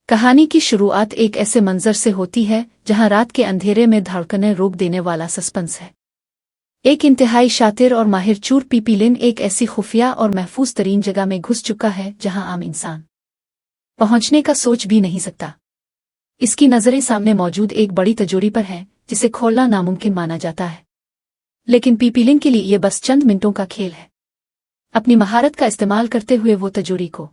कहानी की शुरुआत एक ऐसे मंजर से होती है जहां रात के अंधेरे में धड़कनें रोक देने वाला सस्पेंस है। एक इंतहाई शातिर और माहिर चोर पीपीलिन एक ऐसी खुफिया और महफूज तरीन जगह में घुस चुका है जहां आम इंसान पहुंचने का सोच भी नहीं सकता। इसकी नजरें सामने मौजूद एक बड़ी तिजोरी पर है जिसे खोलना नामुमकिन माना जाता है, लेकिन पीपीलिन के लिए यह बस चंद मिनटों का खेल है। अपनी महारत का इस्तेमाल करते हुए वो तिजोरी को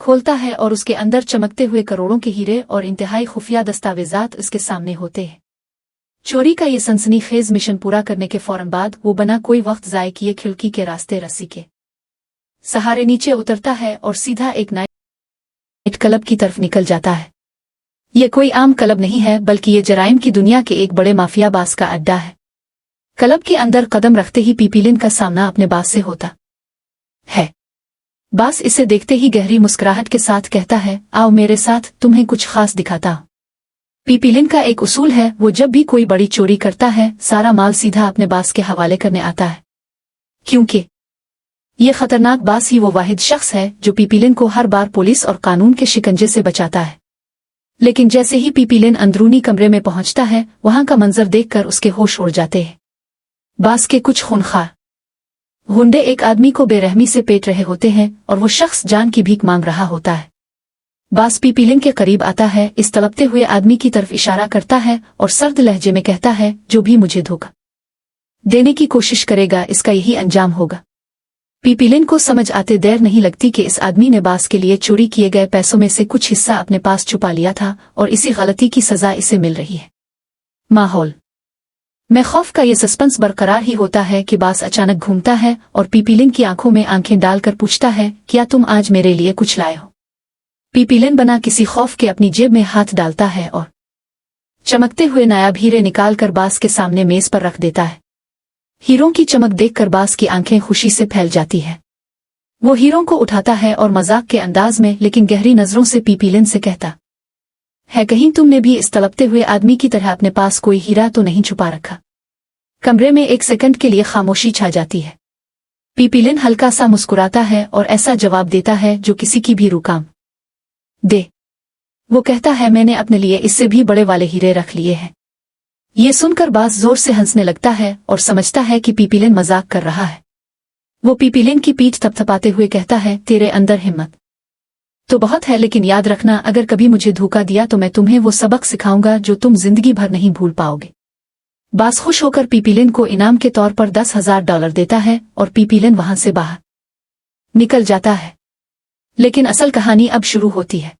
खोलता है और उसके अंदर चमकते हुए करोड़ों के हीरे और इंतहाई खुफिया दस्तावेजात उसके सामने होते हैं। चोरी का ये सनसनीखेज मिशन पूरा करने के फौरन बाद वो बिना कोई वक्त ज़ाय किए खिड़की के रास्ते रस्सी के सहारे नीचे उतरता है और सीधा एक नाइट क्लब की तरफ निकल जाता है। ये कोई आम क्लब नहीं है, बल्कि ये जराइम की दुनिया के एक बड़े माफिया बास का अड्डा है। क्लब के अंदर कदम रखते ही पीपीलिन का सामना अपने बास से होता है। बास इसे देखते ही गहरी मुस्कुराहट के साथ कहता है, आओ मेरे साथ, तुम्हें कुछ खास दिखाता हूं। पीपीलिन का एक उसूल है, वो जब भी कोई बड़ी चोरी करता है सारा माल सीधा अपने बास के हवाले करने आता है, क्योंकि ये खतरनाक बास ही वो वाहिद शख्स है जो पीपीलिन को हर बार पुलिस और कानून के शिकंजे से बचाता है। लेकिन जैसे ही पीपीलिन अंदरूनी कमरे में पहुंचता है, वहां का मंजर देखकर उसके होश उड़ जाते हैं। बास के कुछ खूंखार गुंडे एक आदमी को बेरहमी से पेट रहे होते हैं और वो शख्स जान की भीख मांग रहा होता है। बास पीपीलिन के करीब आता है, इस तड़पते हुए आदमी की तरफ इशारा करता है और सर्द लहजे में कहता है, जो भी मुझे धोखा देने की कोशिश करेगा इसका यही अंजाम होगा। पीपीलिन को समझ आते देर नहीं लगती कि इस आदमी ने बास के लिए चोरी किए गए पैसों में से कुछ हिस्सा अपने पास छुपा लिया था और इसी गलती की सजा इसे मिल रही है। माहौल में खौफ का ये सस्पेंस बरकरार ही होता है कि बास अचानक घूमता है और पीपीलिन की आंखों में आंखें डालकर पूछता है, क्या तुम आज मेरे लिए कुछ लाए हो? पीपीलिन बना किसी खौफ के अपनी जेब में हाथ डालता है और चमकते हुए नायाब हीरे निकालकर बास के सामने मेज पर रख देता है। हीरों की चमक देखकर बास की आंखें खुशी से फैल जाती है। वो हीरों को उठाता है और मजाक के अंदाज में लेकिन गहरी नजरों से पीपीलिन से कहता है, कहीं तुमने भी इस तड़पते हुए आदमी की तरह अपने पास कोई हीरा तो नहीं छुपा रखा? कमरे में एक सेकंड के लिए खामोशी छा जाती है। पीपीलिन हल्का सा मुस्कुराता है और ऐसा जवाब देता है जो किसी की भी रूह काम दे। वो कहता है, मैंने अपने लिए इससे भी बड़े वाले हीरे रख लिए हैं। ये सुनकर बास जोर से हंसने लगता है और समझता है कि पीपीलिन मजाक कर रहा है। वो पीपीलिन की पीठ थपथपाते हुए कहता है, तेरे अंदर हिम्मत तो बहुत है, लेकिन याद रखना, अगर कभी मुझे धोखा दिया तो मैं तुम्हें वो सबक सिखाऊंगा जो तुम जिंदगी भर नहीं भूल पाओगे। बास खुश होकर पीपीलिन को इनाम के तौर पर $10,000 देता है और पीपीलिन वहां से बाहर निकल जाता है। लेकिन असल कहानी अब शुरू होती है।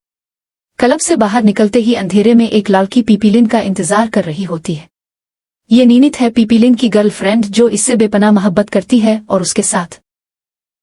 क्लब से बाहर निकलते ही अंधेरे में एक लड़की पीपीलिन का इंतजार कर रही होती है। ये नीनित है, पीपीलिन की गर्लफ्रेंड, जो इससे बेपनाह मोहब्बत करती है और उसके साथ